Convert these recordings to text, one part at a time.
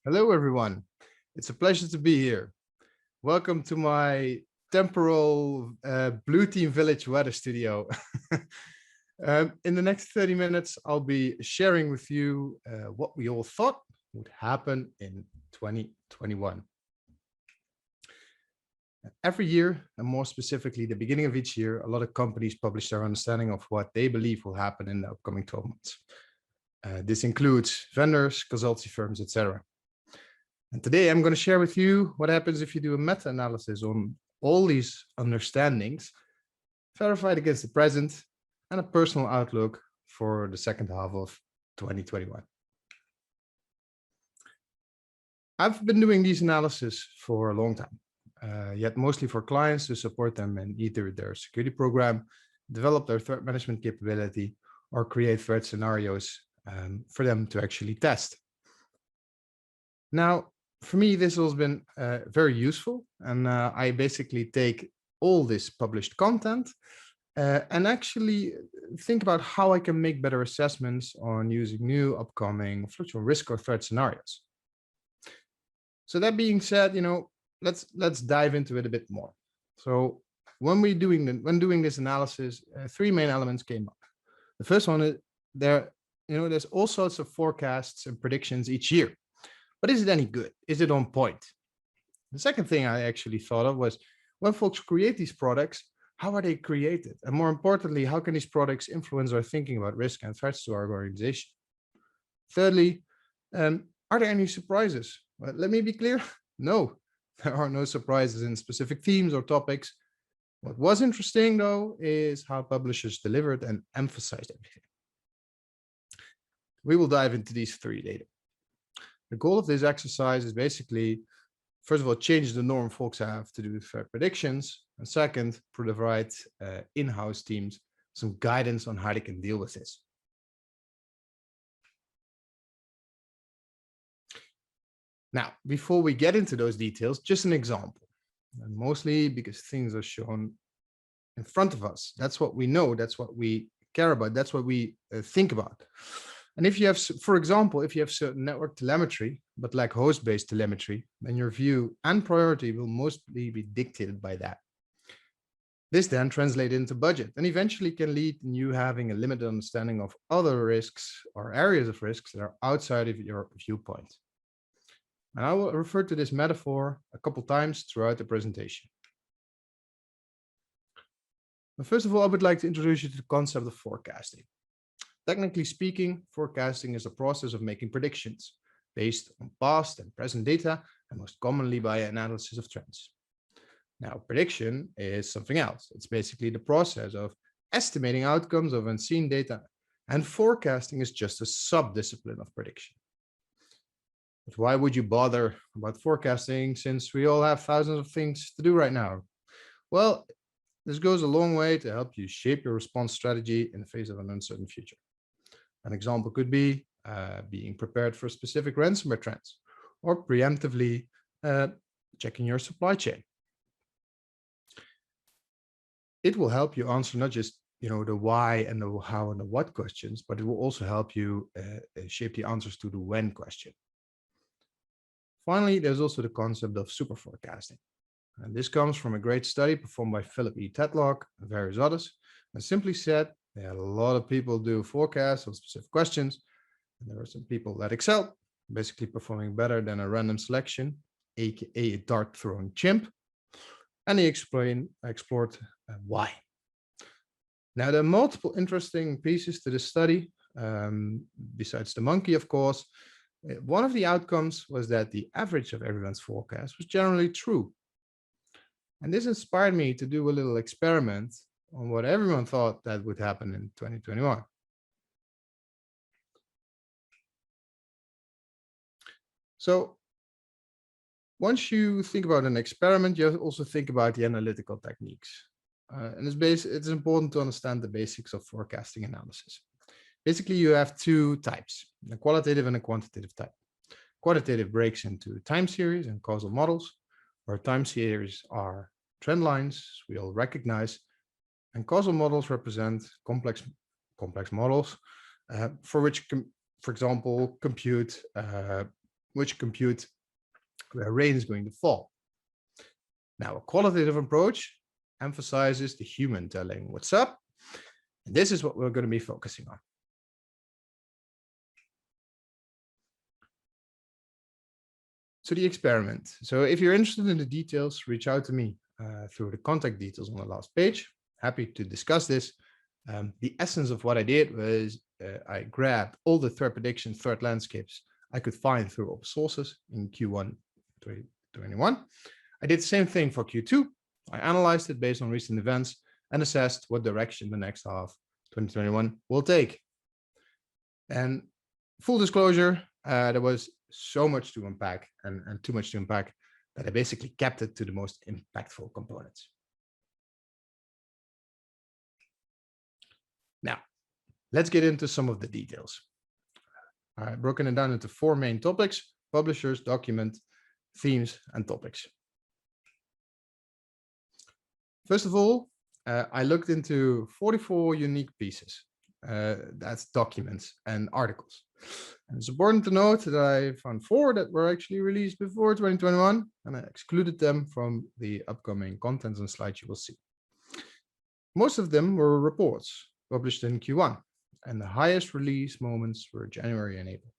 Hello, everyone. It's a pleasure to be here. Welcome to my temporal Blue Team Village weather studio. In the next 30 minutes, I'll be sharing with you what we all thought would happen in 2021. Every year, and more specifically, the beginning of each year, a lot of companies publish their understanding of what they believe will happen in the upcoming 12 months. This includes vendors, consultancy firms, etc. And today I'm going to share with you what happens if you do a meta-analysis on all these understandings, verified against the present, and a personal outlook for the second half of 2021. I've been doing these analyses for a long time, yet mostly for clients to support them in either their security program, develop their threat management capability, or create threat scenarios for them to actually test. Now, for me, this has been very useful, and I basically take all this published content and actually think about how I can make better assessments on using new upcoming fluctuating risk or threat scenarios. So that being said, let's dive into it a bit more. So when doing this analysis, three main elements came up. The first one is there's all sorts of forecasts and predictions each year. But is it any good? Is it on point? The second thing I actually thought of was when folks create these products, how are they created? And more importantly, how can these products influence our thinking about risk and threats to our organization? Thirdly, are there any surprises? Well, let me be clear. No, there are no surprises in specific themes or topics. What was interesting, though, is how publishers delivered and emphasized everything. We will dive into these three later. The goal of this exercise is basically, first of all, change the norm folks have to do threat predictions, and second, provide in-house teams some guidance on how they can deal with this. Now, before we get into those details, just an example, and mostly because things are shown in front of us. That's what we know, that's what we care about, that's what we think about. And if you have, for example, if you have certain network telemetry, but lack host-based telemetry, then your view and priority will mostly be dictated by that. This then translates into budget and eventually can lead in you having a limited understanding of other risks or areas of risks that are outside of your viewpoint. And I will refer to this metaphor a couple times throughout the presentation. But first of all, I would like to introduce you to the concept of forecasting. Technically speaking, forecasting is a process of making predictions based on past and present data, and most commonly by analysis of trends. Now, prediction is something else. It's basically the process of estimating outcomes of unseen data, and forecasting is just a sub-discipline of prediction. But why would you bother about forecasting since we all have thousands of things to do right now? Well, this goes a long way to help you shape your response strategy in the face of an uncertain future. An example could be being prepared for specific ransomware trends or preemptively checking your supply chain. It will help you answer not just the why and the how and the what questions, but it will also help you shape the answers to the when question. Finally, there's also the concept of super forecasting. And this comes from a great study performed by Philip E. Tedlock and various others. And simply said, they had a lot of people do forecasts on specific questions. And there are some people that excel, basically performing better than a random selection, aka a dart-throwing chimp. And he explored why. Now, there are multiple interesting pieces to this study, besides the monkey, of course. One of the outcomes was that the average of everyone's forecast was generally true. And this inspired me to do a little experiment on what everyone thought that would happen in 2021. So once you think about an experiment, you also think about the analytical techniques. And it's important to understand the basics of forecasting analysis. Basically, you have two types, a qualitative and a quantitative type. Quantitative breaks into time series and causal models, where time series are trend lines we all recognize, and causal models represent complex models for which, for example, compute which compute where rain is going to fall. Now, a qualitative approach emphasizes the human telling what's up. And this is what we're going to be focusing on. So the experiment. So if you're interested in the details, reach out to me through the contact details on the last page. Happy to discuss this. The essence of what I did was I grabbed all the threat prediction, threat landscapes I could find through open sources in Q1 2021. I did the same thing for Q2. I analyzed it based on recent events and assessed what direction the next half 2021 will take. And full disclosure, there was so much to unpack and too much to unpack that I basically kept it to the most impactful components. Now, let's get into some of the details. I've broken it down into 4 main topics: publishers, document, themes, and topics. First of all, I looked into 44 unique pieces. That's documents and articles. And it's important to note that I found 4 that were actually released before 2021, and I excluded them from the upcoming contents and slides you will see. Most of them were reports published in Q1, and the highest release moments were January and April.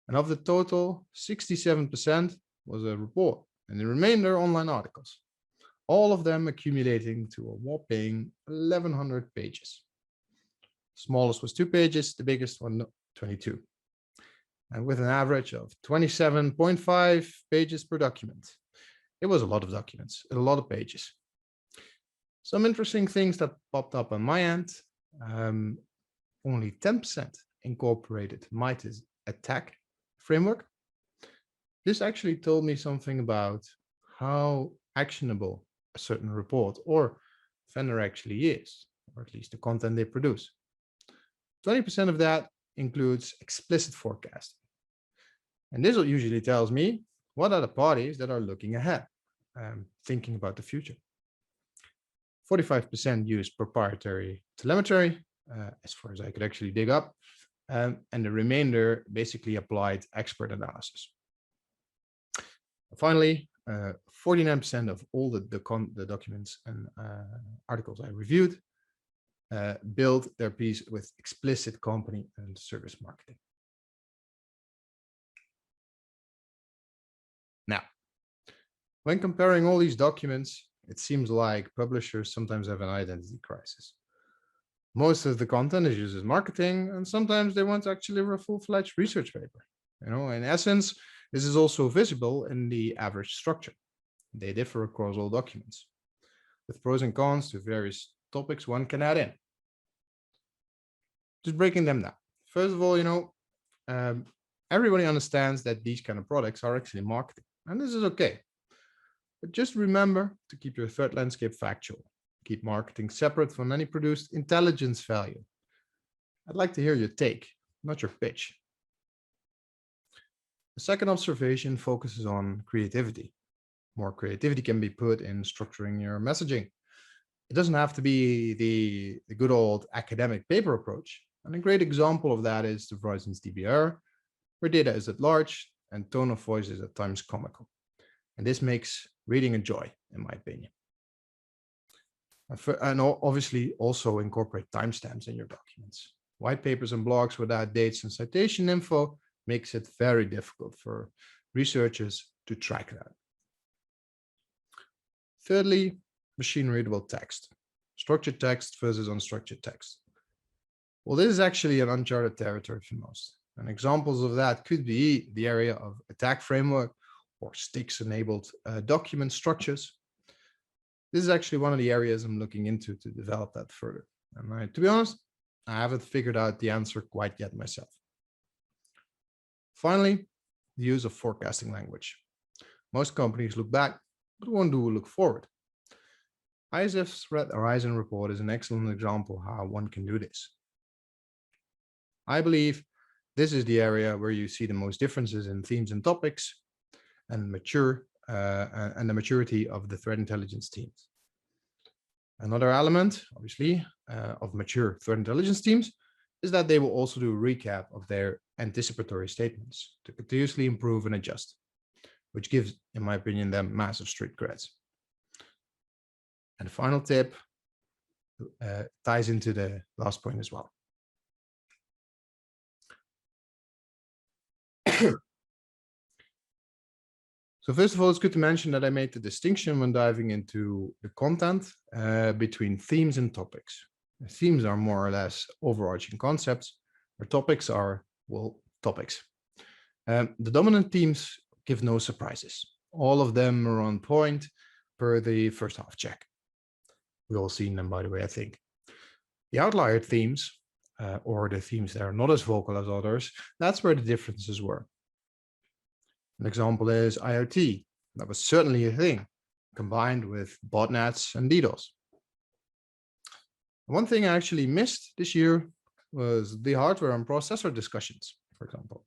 And of the total, 67% was a report, and the remainder online articles, all of them accumulating to a whopping 1,100 pages. Smallest was 2 pages, the biggest one 22. And with an average of 27.5 pages per document. It was a lot of documents, a lot of pages. Some interesting things that popped up on my end. Only 10% incorporated MITRE's attack framework. This actually told me something about how actionable a certain report or vendor actually is, or at least the content they produce. 20% of that includes explicit forecasting. And this usually tells me what are the parties that are looking ahead, thinking about the future. 45% use proprietary telemetry, as far as I could actually dig up, and the remainder basically applied expert analysis. Finally, 49% of all the documents and articles I reviewed build their piece with explicit company and service marketing. Now, when comparing all these documents, it seems like publishers sometimes have an identity crisis. Most of the content is used as marketing, and sometimes they want actually a full-fledged research paper. In essence, this is also visible in the average structure. They differ across all documents, with pros and cons to various topics one can add in. Just breaking them down. First of all, everybody understands that these kind of products are actually marketing, and this is okay. But just remember to keep your threat landscape factual. Keep marketing separate from any produced intelligence value. I'd like to hear your take, not your pitch. The second observation focuses on creativity. More creativity can be put in structuring your messaging. It doesn't have to be the good old academic paper approach. And a great example of that is the Verizon's DDR, where data is at large and tone of voice is at times comical. And this makes reading a joy, in my opinion. And obviously also incorporate timestamps in your documents. White papers and blogs without dates and citation info makes it very difficult for researchers to track that. Thirdly, machine readable text. Structured text versus unstructured text. Well, this is actually an uncharted territory for most. And examples of that could be the area of attack framework or STIX-enabled document structures. This is actually one of the areas I'm looking into to develop that further. And to be honest, I haven't figured out the answer quite yet myself. Finally, the use of forecasting language. Most companies look back, but won't look forward. ISF's Threat Horizon report is an excellent example how one can do this. I believe this is the area where you see the most differences in themes and topics and the maturity of the threat intelligence teams. Another element, obviously, of mature threat intelligence teams is that they will also do a recap of their anticipatory statements to continuously improve and adjust, which gives, in my opinion, them massive street creds. And the final tip ties into the last point as well. So first of all, it's good to mention that I made the distinction when diving into the content between themes and topics. The themes are more or less overarching concepts, where topics are, well, topics. The dominant themes give no surprises. All of them are on point per the first half check. We've all seen them, by the way, I think. The outlier themes, or the themes that are not as vocal as others, that's where the differences were. An example is IoT. That was certainly a thing, combined with botnets and DDoS. One thing I actually missed this year was the hardware and processor discussions, for example.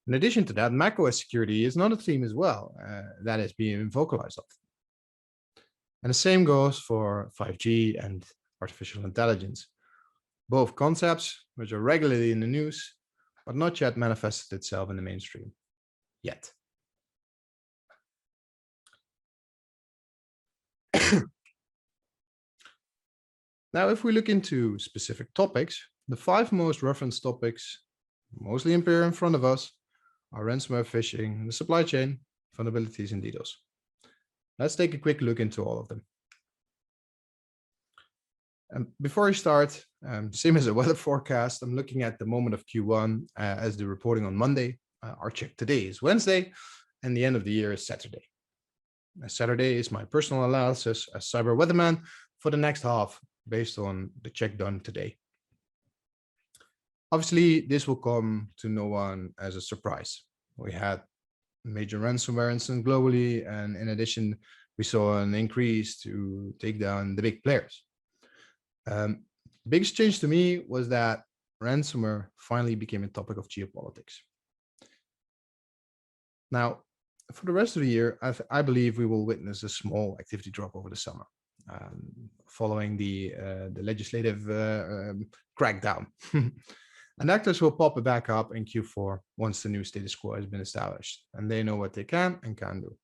In addition to that, macOS security is not a theme as well that is being vocalized often. And the same goes for 5G and artificial intelligence. Both concepts which are regularly in the news, but not yet manifested itself in the mainstream. Yet. Now, if we look into specific topics, the 5 most referenced topics, mostly appear in front of us, are ransomware, phishing, the supply chain, vulnerabilities, and DDoS. Let's take a quick look into all of them. Before I start, same as a weather forecast, I'm looking at the moment of Q1 as the reporting on Monday. Our check today is Wednesday, and the end of the year is Saturday. Saturday is my personal analysis as cyber weatherman for the next half, based on the check done today. Obviously, this will come to no one as a surprise. We had major ransomware incidents globally, and in addition, we saw an increase to take down the big players. The biggest change to me was that ransomware finally became a topic of geopolitics. Now, for the rest of the year, I believe we will witness a small activity drop over the summer, following the legislative crackdown. And actors will pop it back up in Q4 once the new status quo has been established, and they know what they can and can't do.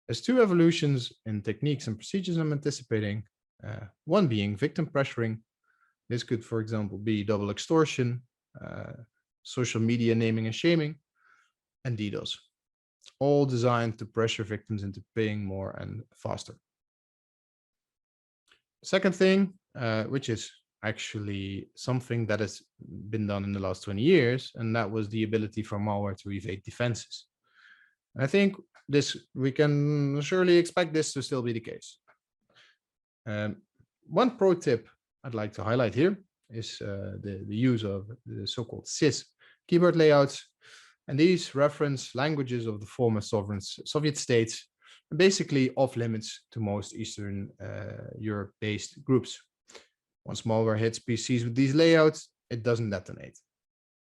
There's 2 evolutions in techniques and procedures I'm anticipating. One being victim pressuring. This could, for example, be double extortion, social media naming and shaming, and DDoS, all designed to pressure victims into paying more and faster. Second thing, which is actually something that has been done in the last 20 years, and that was the ability for malware to evade defenses. And I think we can surely expect this to still be the case. One pro tip I'd like to highlight here is the use of the so-called CIS keyboard layouts. And these reference languages of the former sovereign Soviet states, basically off limits to most Eastern Europe-based groups. Once malware hits PCs with these layouts, it doesn't detonate.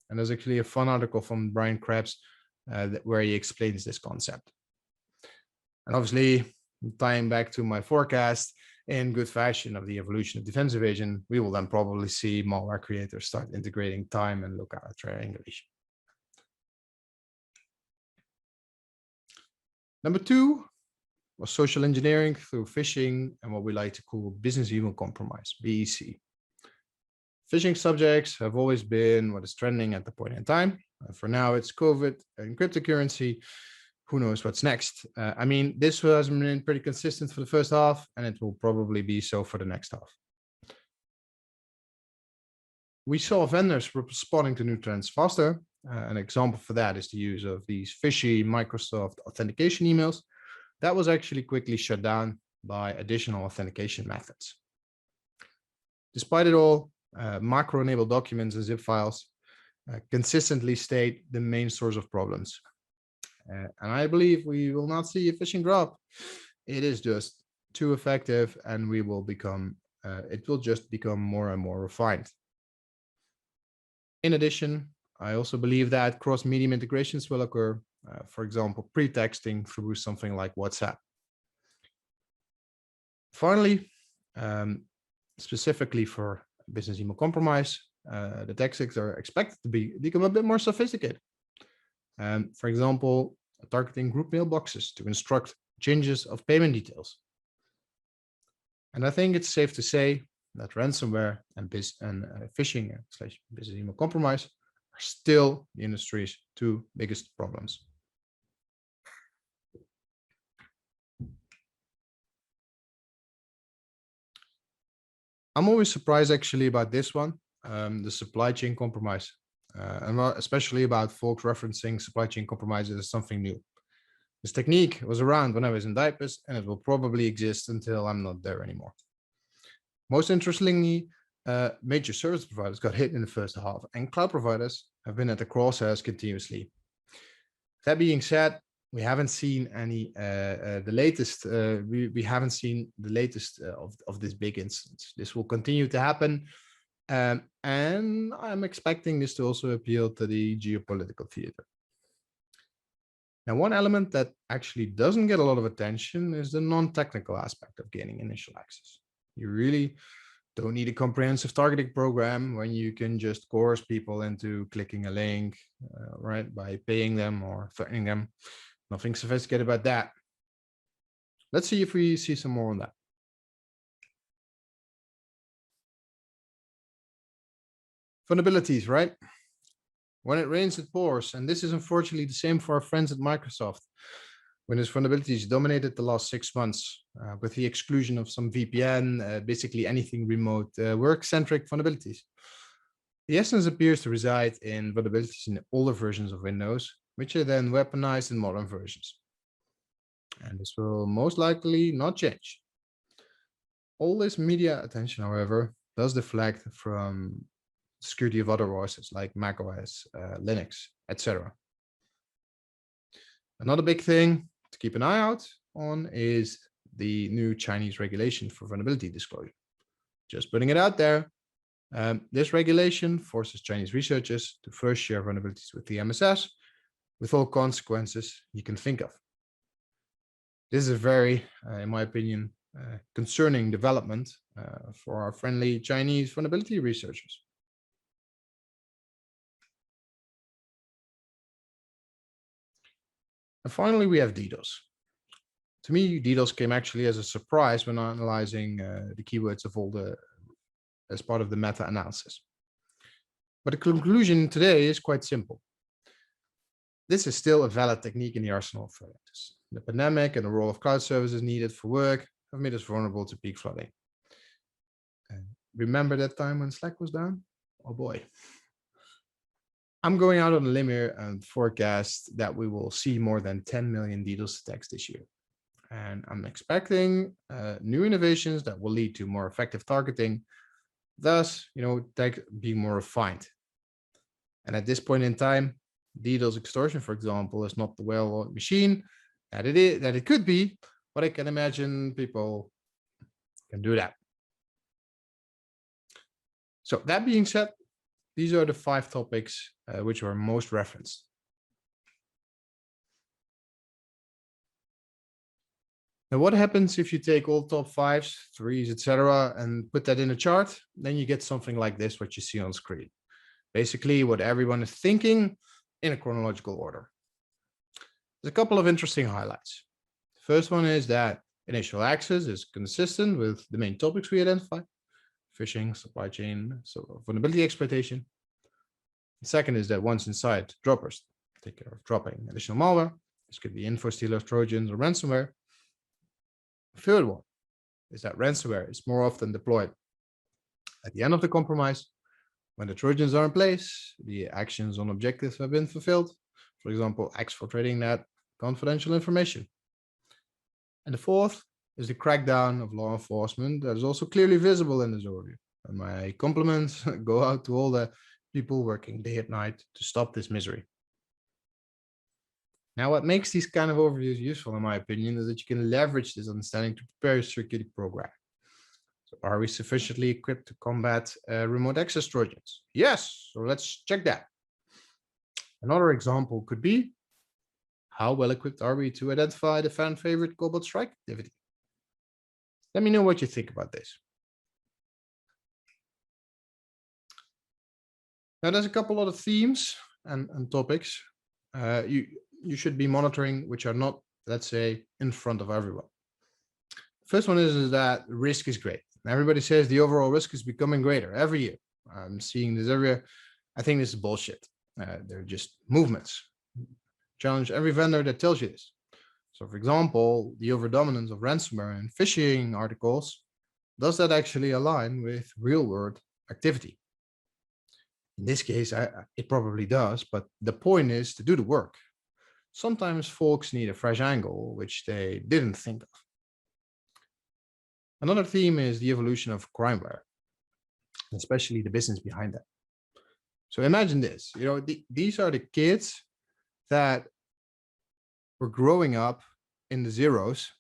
And there's actually a fun article from Brian Krebs where he explains this concept. And obviously, tying back to my forecast, in good fashion of the evolution of defense evasion, we will then probably see malware creators start integrating time and lookout triangulation. Number 2 was social engineering through phishing and what we like to call business email compromise, BEC. Phishing subjects have always been what is trending at the point in time. For now, it's COVID and cryptocurrency. Who knows what's next? I mean, this has been pretty consistent for the first half, and it will probably be so for the next half. We saw vendors responding to new trends faster. An example for that is the use of these fishy Microsoft authentication emails. That was actually quickly shut down by additional authentication methods. Despite it all, macro-enabled documents and zip files consistently state the main source of problems. And I believe we will not see a phishing drop. It is just too effective, and it will just become more and more refined. In addition, I also believe that cross-medium integrations will occur, for example, pre-texting through something like WhatsApp. Finally, specifically for business email compromise, the tactics are expected to become a bit more sophisticated. For example, targeting group mailboxes to instruct changes of payment details. And I think it's safe to say that ransomware and phishing / business email compromise are still the industry's two biggest problems. I'm always surprised actually about this one, the supply chain compromise, and especially about folks referencing supply chain compromises as something new. This technique was around when I was in diapers, and it will probably exist until I'm not there anymore. Most interestingly, major service providers got hit in the first half, and cloud providers have been at the crosshairs continuously. That being said, we haven't seen any the latest. We haven't seen the latest of this big instance. This will continue to happen, and I'm expecting this to also appeal to the geopolitical theater. Now, one element that actually doesn't get a lot of attention is the non-technical aspect of gaining initial access. You really don't need a comprehensive targeting program when you can just coerce people into clicking a link, right, by paying them or threatening them. Nothing sophisticated about that. Let's see if we see some more on that. Vulnerabilities, right? When it rains, it pours. And this is unfortunately the same for our friends at Microsoft. When these vulnerabilities dominated the last 6 months, with the exclusion of some VPN, basically anything remote, work-centric vulnerabilities. The essence appears to reside in vulnerabilities in the older versions of Windows, which are then weaponized in modern versions. And this will most likely not change. All this media attention, however, does deflect from security of other OSs like macOS, Linux, etc. Another big thing to keep an eye out on is the new Chinese regulation for vulnerability disclosure. Just putting it out there. This regulation forces Chinese researchers to first share vulnerabilities with the MSS with all consequences you can think of. This is a very, in my opinion, concerning development for our friendly Chinese vulnerability researchers. And finally, we have DDoS. To me, DDoS came actually as a surprise when analyzing the keywords of all as part of the meta-analysis. But the conclusion today is quite simple. This is still a valid technique in the arsenal of threat actors. The pandemic and the role of cloud services needed for work have made us vulnerable to peak flooding. And remember that time when Slack was down? Oh boy. I'm going out on a limb here and forecast that we will see more than 10 million DDoS attacks this year. And I'm expecting new innovations that will lead to more effective targeting, thus, tech being more refined. And at this point in time, DDoS extortion, for example, is not the well-oiled machine that it could be, but I can imagine people can do that. So that being said, these are the 5 topics which were most referenced. Now, what happens if you take all top 5s, 3s, etc., and put that in a chart? Then you get something like this, what you see on screen. Basically, what everyone is thinking in a chronological order. There's a couple of interesting highlights. The first one is that initial access is consistent with the main topics we identified: phishing, supply chain, so vulnerability exploitation. The second is that once inside, droppers take care of dropping additional malware. This could be info stealers, Trojans, or ransomware. The third one is that ransomware is more often deployed at the end of the compromise, when the Trojans are in place, the actions on objectives have been fulfilled. For example, exfiltrating that confidential information. And the fourth is the crackdown of law enforcement that is also clearly visible in this overview. And my compliments go out to all the people working day and night to stop this misery. Now, what makes these kind of overviews useful, in my opinion, is that you can leverage this understanding to prepare your security program. So are we sufficiently equipped to combat remote access Trojans? Yes, so let's check that. Another example could be, how well equipped are we to identify the fan favorite Cobalt Strike activity? Let me know what you think about this. Now, there's a couple other themes and topics you should be monitoring, which are not, let's say, in front of everyone. First one is that risk is great. Everybody says the overall risk is becoming greater every year. I'm seeing this every year. I think this is bullshit. They're just movements. Challenge every vendor that tells you this. So, for example, the overdominance of ransomware and phishing articles, does that actually align with real-world activity? In this case, it probably does, but the point is to do the work. Sometimes folks need a fresh angle, which they didn't think of. Another theme is the evolution of crimeware, especially the business behind that. So imagine this, these are the kids that were growing up in the zeros.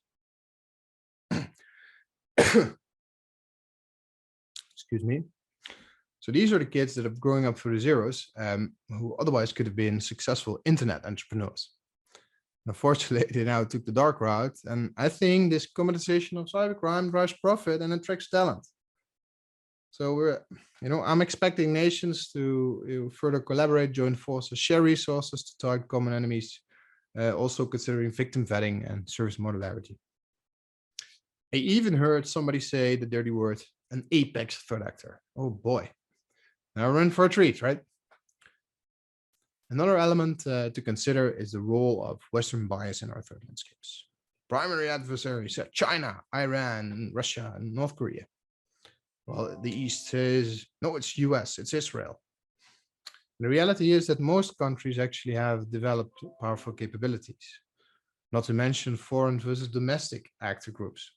Excuse me. So these are the kids that are growing up through the zeros, who otherwise could have been successful internet entrepreneurs. Unfortunately, they now took the dark route, and I think this commoditization of cybercrime drives profit and attracts talent. So I'm expecting nations to further collaborate, join forces, share resources to target common enemies, also considering victim vetting and service modularity. I even heard somebody say the dirty word, an apex threat actor. Oh boy. Now we're in for a treat, right? Another element to consider is the role of Western bias in our threat landscapes. Primary adversaries are China, Iran, Russia, and North Korea. Well, the East says, no, it's US, it's Israel. The reality is that most countries actually have developed powerful capabilities, not to mention foreign versus domestic actor groups.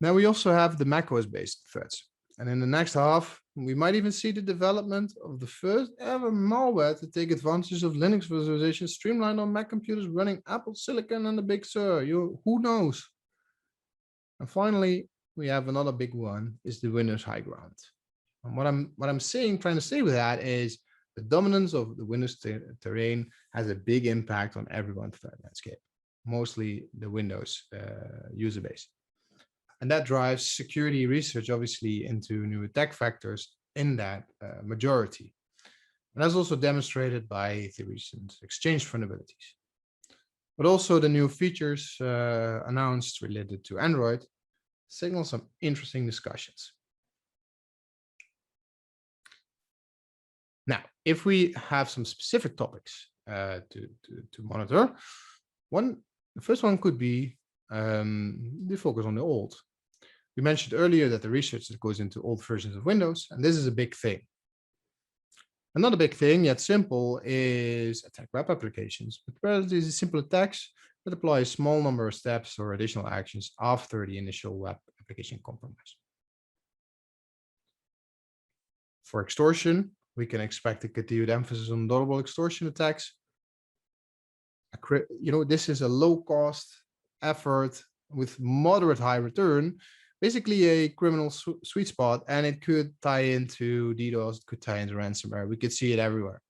Now we also have the macOS-based threats. And in the next half, we might even see the development of the first ever malware to take advantage of Linux virtualization streamlined on Mac computers running Apple Silicon and the Big Sur. Who knows? And finally, we have another big one, is the Windows high ground. And what I'm trying to say with that is the dominance of the Windows terrain has a big impact on everyone's threat landscape, mostly the Windows user base. And that drives security research, obviously, into new attack factors in that majority. And that's also demonstrated by the recent Exchange vulnerabilities. But also the new features announced related to Android signal some interesting discussions. Now, if we have some specific topics to monitor, the first one could be the focus on the old. We mentioned earlier that the research that goes into old versions of Windows, and this is a big thing. Another big thing, yet simple, is attack web applications, but relatively simple attacks that apply a small number of steps or additional actions after the initial web application compromise. For extortion, we can expect a continued emphasis on notable extortion attacks. This is a low-cost effort with moderate high return, basically a criminal sweet spot, and it could tie into DDoS, it could tie into ransomware. We could see it everywhere.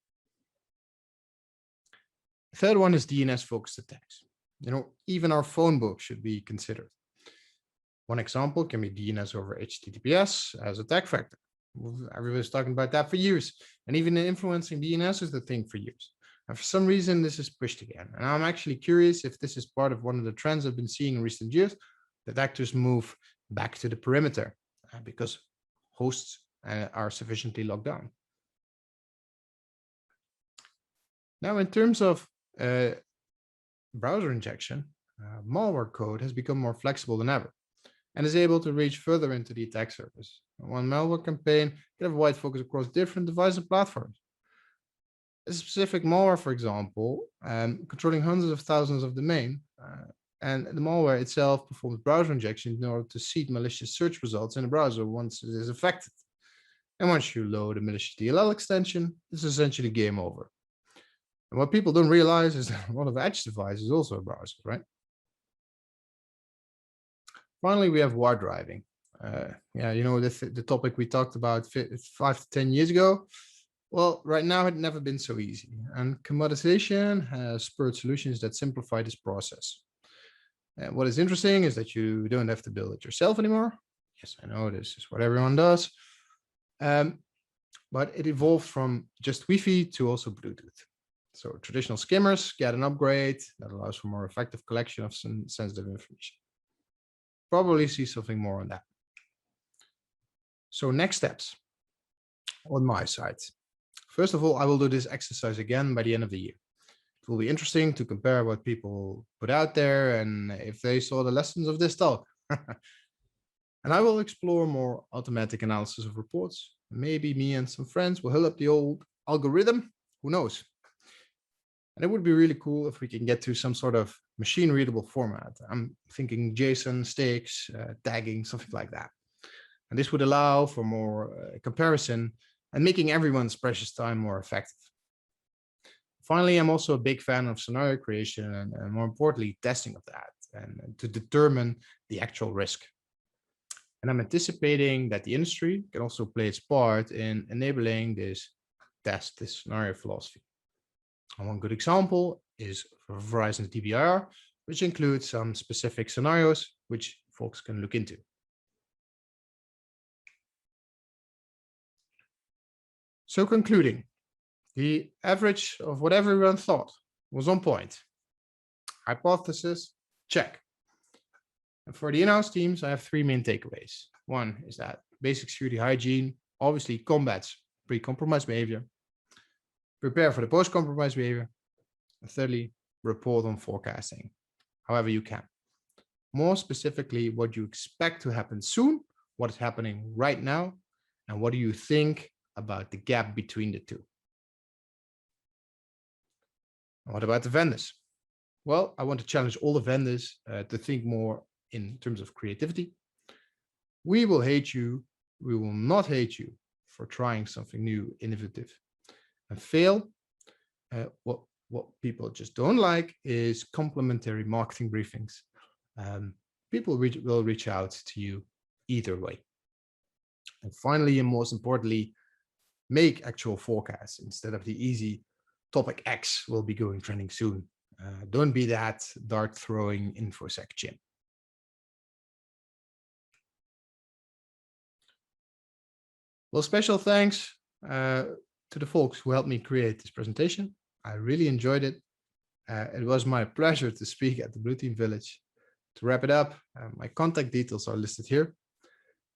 The third one is DNS-focused attacks. Even our phone book should be considered. One example can be DNS over HTTPS as attack factor. Everybody's talking about that for years, and even influencing DNS is the thing for years. And for some reason, this is pushed again. And I'm actually curious if this is part of one of the trends I've been seeing in recent years, that actors move back to the perimeter because hosts are sufficiently locked down. Now, in terms of browser injection, malware code has become more flexible than ever and is able to reach further into the attack surface. One malware campaign can have a wide focus across different devices and platforms. A specific malware, for example, controlling hundreds of thousands of domain, and the malware itself performs browser injection in order to seed malicious search results in the browser once it is affected. And once you load a malicious DLL extension, it's essentially game over. And what people don't realize is that a lot of edge device is also a browser, right? Finally, we have war driving. The topic we talked about 5 to 10 years ago. Well, right now it's never been so easy, and commoditization has spurred solutions that simplify this process. And what is interesting is that you don't have to build it yourself anymore. Yes, I know this is what everyone does, But it evolved from just Wi-Fi to also Bluetooth. So traditional skimmers get an upgrade that allows for more effective collection of some sensitive information. Probably see something more on that. So next steps on my side. First of all, I will do this exercise again by the end of the year. It will be interesting to compare what people put out there and if they saw the lessons of this talk. And I will explore more automatic analysis of reports. Maybe me and some friends will hull up the old algorithm, who knows? And it would be really cool if we can get to some sort of machine readable format. I'm thinking JSON, sticks, tagging, something like that. And this would allow for more comparison and making everyone's precious time more effective. Finally, I'm also a big fan of scenario creation and more importantly, testing of that and to determine the actual risk. And I'm anticipating that the industry can also play its part in enabling this scenario philosophy. And one good example is for Verizon's DDR, which includes some specific scenarios which folks can look into. So concluding, the average of what everyone thought was on point. Hypothesis, check. And for the in-house teams, I have three main takeaways. One is that basic security hygiene obviously combats pre-compromised behavior. Prepare for the post-compromised behavior. And thirdly, report on forecasting, however you can. More specifically, what you expect to happen soon, what is happening right now, and what do you think about the gap between the two. And what about the vendors? Well, I want to challenge all the vendors to think more in terms of creativity. We will hate you. We will not hate you for trying something new, innovative, and fail. What people just don't like is complimentary marketing briefings. People will reach out to you either way. And finally, and most importantly, make actual forecasts instead of the easy topic X will be going trending soon. Don't be that dart throwing InfoSec Jim. Well, special thanks to the folks who helped me create this presentation. I really enjoyed it. It was my pleasure to speak at the Blue Team Village. To wrap it up, my contact details are listed here.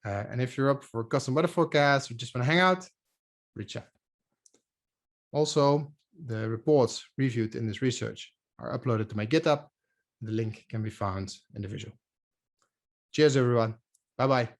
And if you're up for custom weather forecasts or just want to hang out, reach out. Also, the reports reviewed in this research are uploaded to my GitHub. The link can be found in the visual. Cheers, everyone. Bye-bye.